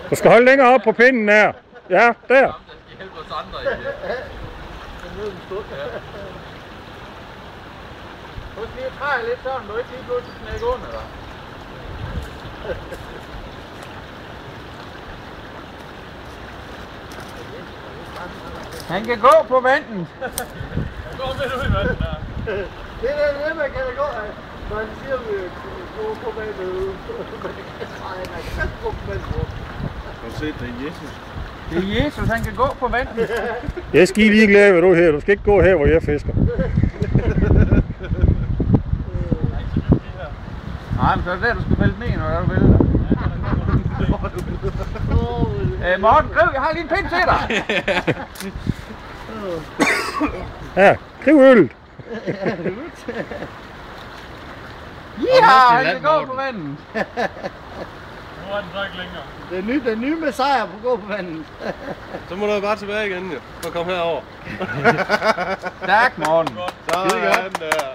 Du skal holde længere op på pinden der. Ja, der. De hjælper os andre i det. Husk lige at træde lidt sådan, du ikke lige pludselig knække under dig. Han kan gå på vandet. Gå med ud i vandet der. Det er det, man kan gå af. Når han siger, at vi gå på vandet. Man kan gå på vandet. Har du set, det er Jesus? Det er Jesus, han kan gå på vandet. Jeg skal lige glade ved du her. Du skal ikke gå her, hvor jeg fisker. Nej, men så er det der, du skal vælte ned, når du vælter. Morten, Griv, jeg har lige en pind til dig. Ja, kriv øllet. Ja, han kan gå på vandet. Nu er den så ikke længere. Det er ny med sejr på gå på vandet. Så må du bare tilbage igen, jo. Og komme herover. Stærk, Morten. Sådan der.